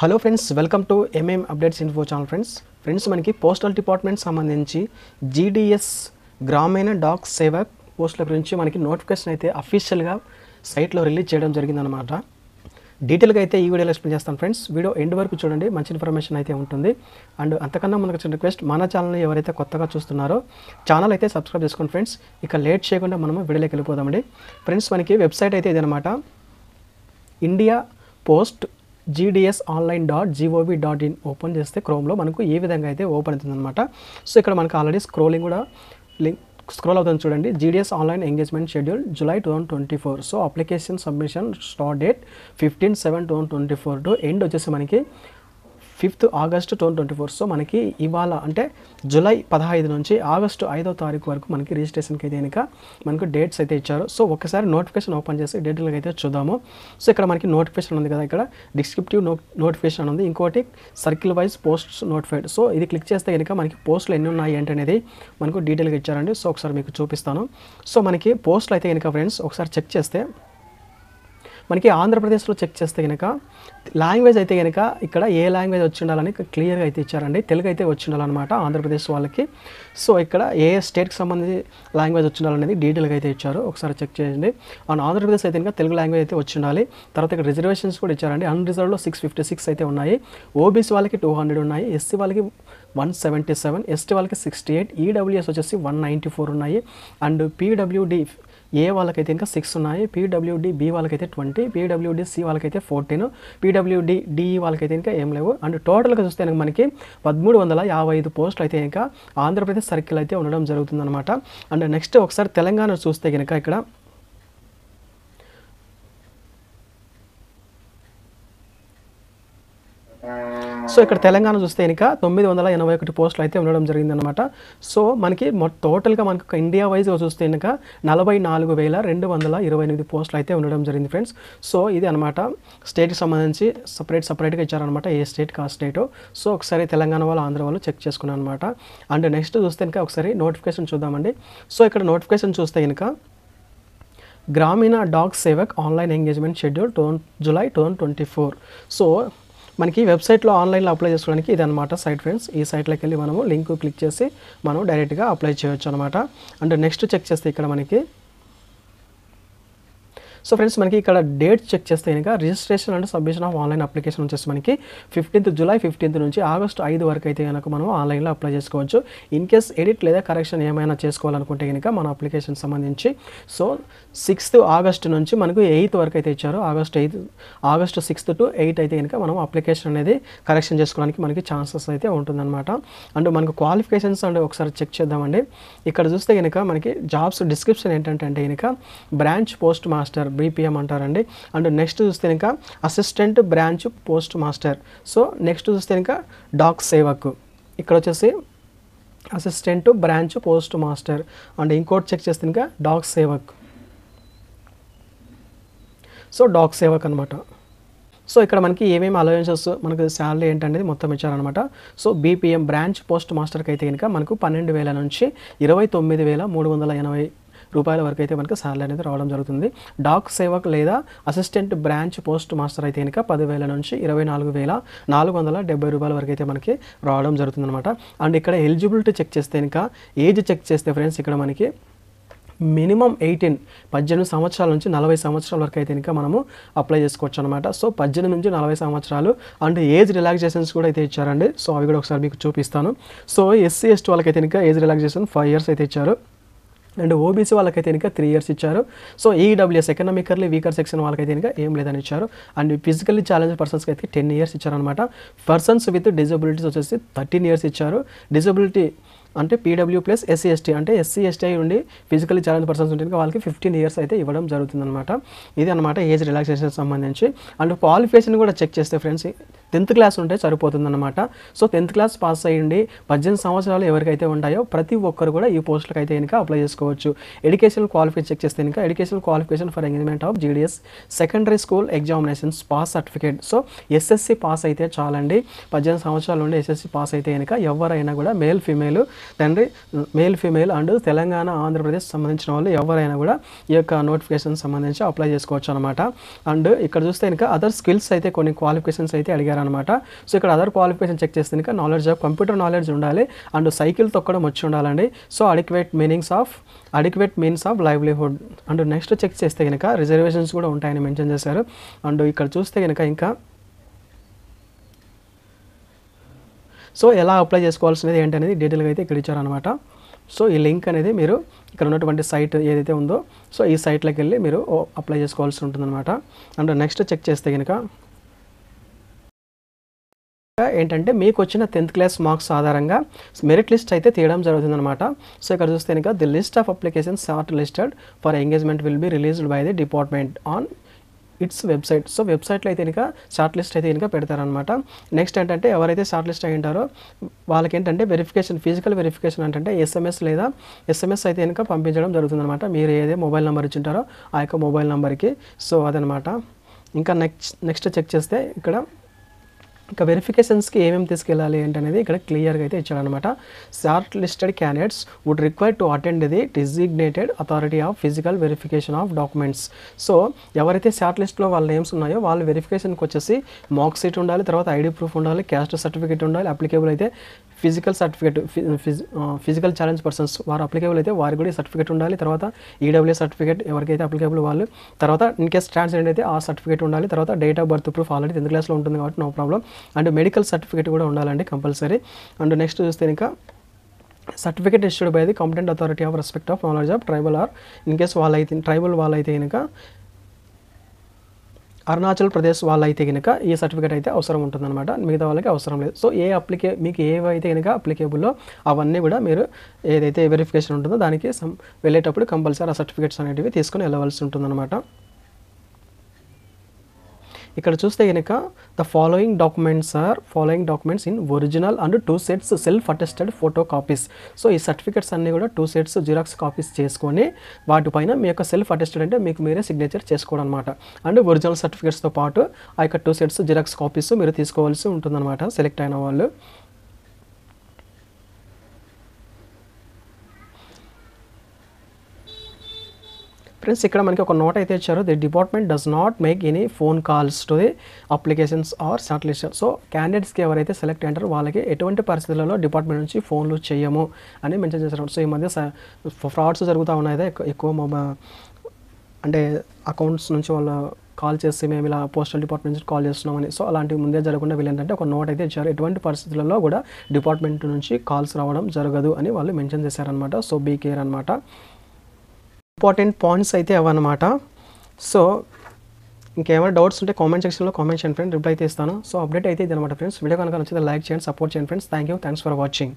Hello friends, welcome to MM updates info channel. Friends మనకి postal department సంబంధించి GDS గ్రామీణ డాక్ సేవక్ పోస్టుల గురించి మనకి నోటిఫికేషన్ అయితే అఫీషియల్గా సైట్లో రిలీజ్ చేయడం జరిగిందనమాట. డీటెయిల్గా అయితే ఈ వీడియోలో ఎక్స్ప్లెయిన్ చేస్తాను ఫ్రెండ్స్. వీడియో ఎండ్ వరకు చూడండి, మంచి ఇన్ఫర్మేషన్ అయితే ఉంటుంది. అండ్ అంతకన్నా మనకు చిన్న రిక్వెస్ట్, మన ఛానల్ని ఎవరైతే కొత్తగా చూస్తున్నారో ఛానల్ అయితే సబ్స్క్రైబ్ చేసుకోండి ఫ్రెండ్స్. ఇక లేట్ చేయకుండా మనము వీడియోలోకి వెళ్ళిపోదామండి. ఫ్రెండ్స్ మనకి వెబ్సైట్ అయితే ఇదనమాట, ఇండియా పోస్ట్ gdsonline.gov.in ఓపెన్ చేస్తే క్రోమ్లో మనకు ఈ విధంగా అయితే ఓపెన్ అవుతుంది అనమాట. సో ఇక్కడ మనకు ఆల్రెడీ స్క్రోలింగ్ కూడా స్క్రోల్ అవుతుంది చూడండి. GDS online engagement schedule July 2024. So application submission start date 15/7/2024 to end వచ్చేసి మనకి 5th August 2024. సో మనకి ఇవాళ అంటే జూలై 15 నుంచి ఆగస్టు 5వ తారీఖు వరకు మనకి రిజిస్ట్రేషన్కి అయితే కనుక మనకు డేట్స్ అయితే ఇచ్చారు. సో ఒకసారి నోటిఫికేషన్ ఓపెన్ చేసి డీటెయిల్గా అయితే చూద్దాము. సో ఇక్కడ మనకి నోటిఫికేషన్ ఉంది కదా, ఇక్కడ డిస్క్రిప్టివ్ నోటిఫికేషన్ ఉంది, ఇంకోటి circle wise posts notified. So ఇది క్లిక్ చేస్తే కనుక మనకి పోస్టులు ఎన్ని ఉన్నాయి ఏంటనేది మనకు డీటెయిల్గా ఇచ్చారండి. సో ఒకసారి మీకు చూపిస్తాను. సో మనకి పోస్టులు అయితే కనుక ఫ్రెండ్స్ ఒకసారి చెక్ చేస్తే మనకి ఆంధ్రప్రదేశ్లో చెక్ చేస్తే కనుక లాంగ్వేజ్ అయితే కనుక ఇక్కడ ఏ లాంగ్వేజ్ వచ్చి ఉండాలని క్లియర్గా అయితే ఇచ్చారండి. తెలుగు అయితే వచ్చి ఉండాలన్నమాట ఆంధ్రప్రదేశ్ వాళ్ళకి. సో ఇక్కడ ఏ స్టేట్కి సంబంధించి లాంగ్వేజ్ వచ్చి ఉండాలనేది డీటెయిల్గా అయితే ఇచ్చారు, ఒకసారి చెక్ చేయండి. అండ్ ఆంధ్రప్రదేశ్ అయితే కనుక తెలుగు లాంగ్వేజ్ అయితే వచ్చి ఉండాలి. తర్వాత ఇక్కడ రిజర్వేషన్స్ కూడా ఇచ్చారండి. అన్రిజర్వ్డ్లో 656 అయితే ఉన్నాయి, ఓబీసీ వాళ్ళకి 200 ఉన్నాయి, ఎస్సీ వాళ్ళకి 177, ఎస్టీ వాళ్ళకి 68, ఈడబ్ల్యూఎస్ వచ్చేసి 194 ఉన్నాయి. అండ్ పీడబ్ల్యూడి ఏ వాళ్ళకైతే ఇంకా 6 ఉన్నాయి, పీడబ్ల్యూడి బి వాళ్ళకైతే 20, పీడబ్ల్యూడి సి వాళ్ళకైతే 14, పీడబ్ల్యూడి డిఈ వాళ్ళకైతే ఇంకా ఏం లేవు. అండ్ టోటల్గా చూస్తే మనకి 1355 పోస్టులు అయితే ఇంకా ఆంధ్రప్రదేశ్ సర్కిల్ అయితే ఉండడం జరుగుతుందన్నమాట. అండ్ నెక్స్ట్ ఒకసారి తెలంగాణ చూస్తే కనుక ఇక్కడ సో ఇక్కడ తెలంగాణ చూస్తే కనుక 981 పోస్టులు అయితే ఉండడం జరిగిందనమాట. సో మనకి టోటల్గా మనకు ఇండియా వైజ్గా చూస్తే కనుక 44,228 పోస్టులు అయితే ఉండడం జరిగింది ఫ్రెండ్స్. సో ఇది అనమాట స్టేట్కి సంబంధించి సపరేట్గా ఇచ్చారనమాట, ఏ స్టేట్కి ఆ స్టేటో. సో ఒకసారి తెలంగాణ వాళ్ళు ఆంధ్ర వాళ్ళు చెక్ చేసుకున్నాను అనమాట. అండ్ నెక్స్ట్ చూస్తే కనుక ఒకసారి నోటిఫికేషన్ చూద్దామండి. సో ఇక్కడ నోటిఫికేషన్ చూస్తే కనుక Gramin Dak Sevak online engagement schedule July 2024. So మనకి వెబ్సైట్లో ఆన్లైన్లో అప్లై చేసుకోవడానికి ఇది అనమాట సైట్ ఫ్రెండ్స్. ఈ సైట్లోకి వెళ్ళి మనము లింక్ క్లిక్ చేసి మనం డైరెక్ట్గా అప్లై చేయొచ్చు అనమాట. అండ్ నెక్స్ట్ చెక్ చేస్తే ఇక్కడ మనకి సో ఫ్రెండ్స్ మనకి ఇక్కడ డేట్ చెక్ చేస్తే కనుక registration and submission of online application వచ్చేసి మనకి జూలై 15 నుంచి ఆగస్టు 5 వరకు అయితే కనుక మనం ఆన్లైన్లో అప్లై చేసుకోవచ్చు. ఇన్ కేస్ ఎడిట్ లేదా కరెక్షన్ ఏమైనా చేసుకోవాలనుకుంటే కనుక మన అప్లికేషన్ సంబంధించి సో 6th August నుంచి మనకు 8th వరకు అయితే ఇచ్చారు. ఆగస్టు 6th to 8th అయితే కనుక మనం అప్లికేషన్ అనేది కరెక్షన్ చేసుకోవడానికి మనకి ఛాన్సెస్ అయితే ఉంటుందన్నమాట. అండ్ మనకు క్వాలిఫికేషన్స్ అండ్ ఒకసారి చెక్ చేద్దామండి. ఇక్కడ చూస్తే కనుక మనకి జాబ్స్ డిస్క్రిప్షన్ ఏంటంటే కనుక బ్రాంచ్ పోస్ట్ మాస్టర్ బీపీఎం అంటారండి. అండ్ నెక్స్ట్ చూస్తే కనుక assistant branch post master. So next చూస్తే కనుక డాక్ సేవక్, ఇక్కడ వచ్చేసి assistant branch post master. And ఇంకోటి చెక్ చేస్తే కనుక డాక్ సేవక్. సో డాక్ సేవక్ అనమాట. సో ఇక్కడ మనకి ఏమేమి అలవెన్సెస్ మనకు శాలరీ ఏంటనేది మొత్తం ఇచ్చారనమాట. సో బీపీఎం బ్రాంచ్ పోస్ట్ మాస్టర్కి అయితే కనుక మనకు 12,000 నుంచి 29,380 రూపాయల వరకు అయితే మనకు శాలరీ అనేది రావడం జరుగుతుంది. డాక్ సేవక్ లేదా అసిస్టెంట్ బ్రాంచ్ పోస్ట్ మాస్టర్ అయితే కనుక 10,000 నుంచి 24,470 రూపాయల వరకు అయితే మనకి రావడం జరుగుతుంది అనమాట. అండ్ ఇక్కడ ఎలిజిబిలిటీ చెక్ చేస్తే కనుక ఏజ్ చెక్ చేస్తే ఫ్రెండ్స్ ఇక్కడ మనకి మినిమం 18 సంవత్సరాల నుంచి 40 సంవత్సరాల వరకు అయితే కనుక మనము అప్లై చేసుకోవచ్చు అనమాట. సో 18 నుంచి 40 సంవత్సరాలు అండ్ ఏజ్ రిలాక్సేషన్స్ కూడా అయితే ఇచ్చారండి. సో అవి కూడా ఒకసారి మీకు చూపిస్తాను. సో ఎస్సీ ఎస్టీ వాళ్ళకైతే కనుక ఏజ్ రిలాక్సేషన్ 5 years అయితే ఇచ్చారు. అండ్ ఓబీసీ వాళ్ళకైతే కనుక 3 years ఇచ్చారు. So EWS economically weaker section వాళ్ళకైతే కనుక ఏం లేదని ఇచ్చారు. అండ్ ఫిజికల్లీ ఛాలెంజ్ పర్సన్స్కి అయితే 10 years ఇచ్చారనమాట. పర్సన్స్ విత్ డిజబిలిటీస్ వచ్చేసి 13 years ఇచ్చారు. డిజబిలిటీ అంటే పీడబ్ల్యూ ప్లస్ ఎస్సీ ఎస్టీ అంటే ఎస్సీ ఎస్టీ ఉండి ఫిజికల్లీ ఛాలెంజ్ పర్సన్స్ ఉంటే వాళ్ళకి 15 years అయితే ఇవ్వడం జరుగుతుందన్నమాట. ఇది అనమాట ఏజ్ రిలాక్సేషన్ సంబంధించి. అండ్ క్వాలిఫికేషన్ కూడా చెక్ చేస్తే ఫ్రెండ్స్ 10th క్లాస్ ఉంటే సరిపోతుందన్నమాట. సో 10th క్లాస్ పాస్ అయ్యండి 18 సంవత్సరాలు ఎవరికైతే ఉంటాయో ప్రతి ఒక్కరు కూడా ఈ పోస్టులకు అయితే కనుక అప్లై చేసుకోవచ్చు. ఎడ్యుకేషనల్ క్వాలిఫికేషన్ చెక్ చేస్తే కనుక educational qualification for engagement of GDS secondary school examinations pass certificate. So SSC pass అయితే చాలండి. 18 సంవత్సరాల నుండి ఎస్ఎస్సి పాస్ అయితే కనుక ఎవరైనా కూడా మేల్ ఫీమేల్ తండ్రి male female and Telangana Andhra Pradesh సంబంధించిన వాళ్ళు ఎవరైనా కూడా ఈ యొక్క నోటిఫికేషన్ సంబంధించి అప్లై చేసుకోవచ్చు అనమాట. అండ్ ఇక్కడ చూస్తే కనుక అదర్ స్కిల్స్ అయితే కొన్ని క్వాలిఫికేషన్స్ అయితే అడిగారు ఇచ్చారనమాట. సో ఇక్కడ అదర్ క్వాలిఫికేషన్ చెక్ చేస్తే కనుక నాలెడ్జ్ ఆఫ్ కంప్యూటర్ నాలెడ్జ్ ఉండాలి అండ్ సైకిల్ తొక్కడం వచ్చి ఉండాలండి. So adequate means of livelihood. And next check చేస్తే కనుక రిజర్వేషన్స్ కూడా ఉంటాయని మెన్షన్ చేశారు. అండ్ ఇక్కడ చూస్తే కనుక ఇంకా సో ఎలా అప్లై చేసుకోవాల్సినది ఏంటనేది డీటెయిల్గా అయితే ఇక్కడ ఇచ్చారనమాట. సో ఈ లింక్ అనేది మీరు ఇక్కడ ఉన్నటువంటి సైట్ ఏదైతే ఉందో సో ఈ సైట్లోకి వెళ్ళి మీరు అప్లై చేసుకోవాల్సి ఉంటుందన్నమాట. అండ్ నెక్స్ట్ చెక్ చేస్తే కనుక ఏంటంటే మీకు వచ్చిన 10th క్లాస్ మార్క్స్ ఆధారంగా మెరిట్ లిస్ట్ అయితే తీయడం జరుగుతుందన్నమాట. సో ఇక్కడ చూస్తే కనుక the list of applications short listed for engagement will be released by the department on it's website. So వెబ్సైట్లో అయితే కనుక షార్ట్ లిస్ట్ అయితే కనుక పెడతారనమాట. నెక్స్ట్ ఏంటంటే ఎవరైతే షార్ట్ లిస్ట్ అయి ఉంటారో వాళ్ళకి ఏంటంటే ఫిజికల్ వెరిఫికేషన్ అంటే ఎస్ఎంఎస్ అయితే కనుక పంపించడం జరుగుతుందన్నమాట. మీరు ఏదే మొబైల్ నెంబర్ ఇచ్చింటారో ఆ యొక్క మొబైల్ నెంబర్కి. సో అదనమాట. ఇంకా నెక్స్ట్ చెక్ చేస్తే ఇక్కడ ఇంకా వెరిఫికేషన్స్కి ఏమేమి తీసుకెళ్ళాలి ఏంటనేది ఇక్కడ క్లియర్గా అయితే ఇచ్చాడనమాట. Short listed candidates would require to attend the designated authority of physical verification of documents. So ఎవరైతే షార్ట్ లిస్ట్లో వాళ్ళ నేమ్స్ ఉన్నాయో వాళ్ళు వెరిఫికేషన్కి వచ్చేసి మార్క్ షీట్ ఉండాలి, తర్వాత ఐడి ప్రూఫ్ ఉండాలి, క్యాస్ట్ సర్టిఫికేట్ ఉండాలి, అప్లికేబుల్ అయితే physical certificate physical challenge persons వారు అప్లికేబుల్ అయితే వారికి కూడా సర్టిఫికేట్ ఉండాలి, తర్వాత ఈడబ్ల్యూ సర్టిఫికేట్ ఎవరికైతే అప్లికేబుల్ వాళ్ళు, తర్వాత ఇన్ కేస్ ట్రాన్స్జెండర్ అయితే ఆ సర్టిఫికేట్ ఉండాలి, తర్వాత date of birth proof already 10th క్లాస్లో ఉంటుంది కాబట్టి no problem. And medical certificate కూడా ఉండాలండి కంపల్సరీ. అండ్ నెక్స్ట్ చూస్తే ఇంకా certificate issued by the competent authority of respect of knowledge of tribal or in case tribal వాళ్ళైతే కనుక అరుణాచల్ ప్రదేశ్ వాళ్ళైతే కనుక ఈ సర్టిఫికేట్ అయితే అవసరం ఉంటుందన్నమాట, మిగతా వాళ్ళకి అవసరం లేదు. సో మీకు ఏవైతే కనుక అప్లికేబుల్లో అవన్నీ కూడా మీరు ఏదైతే వెరిఫికేషన్ ఉంటుందో దానికి వెళ్ళేటప్పుడు కంపల్సరీ ఆ సర్టిఫికేట్స్ అనేటివి తీసుకొని వెళ్ళవలసి ఉంటుందన్నమాట. ఇక్కడ చూస్తే కనుక the following documents in original and 2 sets self attested photo copies. So ఈ సర్టిఫికేట్స్ అన్నీ కూడా 2 sets జిరాక్స్ కాపీస్ చేసుకొని వాటిపైన మీ యొక్క సెల్ఫ్ అటెస్టెడ్ అంటే మీకు మీరే సిగ్నేచర్ చేసుకోవడం అనమాట. అండ్ ఒరిజినల్ సర్టిఫికేట్స్తో పాటు ఆ యొక్క 2 sets జిరాక్స్ కాపీస్ మీరు తీసుకోవాల్సి ఉంటుందన్నమాట సెలెక్ట్ అయిన వాళ్ళు. ఫ్రెండ్స్ ఇక్కడ మనకి ఒక నోట్ అయితే ఇచ్చారు, the department does not make any phone calls to the applications are short list. So క్యాండిడేట్స్కి ఎవరైతే సెలెక్ట్ అయ్యారో వాళ్ళకి ఎటువంటి పరిస్థితులలో డిపార్ట్మెంట్ నుంచి ఫోన్లు చేయము అని మెన్షన్ చేశారు. సో ఈ మధ్య ఫ్రాడ్స్ జరుగుతూ ఉన్నాయి, ఎక్కువ అంటే అకౌంట్స్ నుంచి వాళ్ళు కాల్ చేసి మేము ఇలా పోస్టల్ డిపార్ట్మెంట్ నుంచి కాల్ చేస్తున్నామని. సో అలాంటివి ముందే జరగకుండా వీళ్ళేంటంటే ఒక నోట్ అయితే ఇచ్చారు, ఎటువంటి పరిస్థితులలో కూడా డిపార్ట్మెంట్ నుంచి కాల్స్ రావడం జరగదు అని వాళ్ళు మెన్షన్ చేశారనమాట. సో బీ కేర్ అనమాట. ఇంపార్టెంట్ పాయింట్స్ అయితే అవన్నమాట. సో ఇంకేమైనా డౌట్స్ ఉంటే కామెంట్ సెక్షన్లో కామెంట్ చేయండి ఫ్రెండ్స్, రిప్లై అయితే ఇస్తాను. సో అప్డేట్ అయితే ఇది అనమాట ఫ్రెండ్స్. వీడియో కనుక నచ్చితే లైక్ చేయండి, సపోర్ట్ చేయండి ఫ్రెండ్స్. Thanks for watching.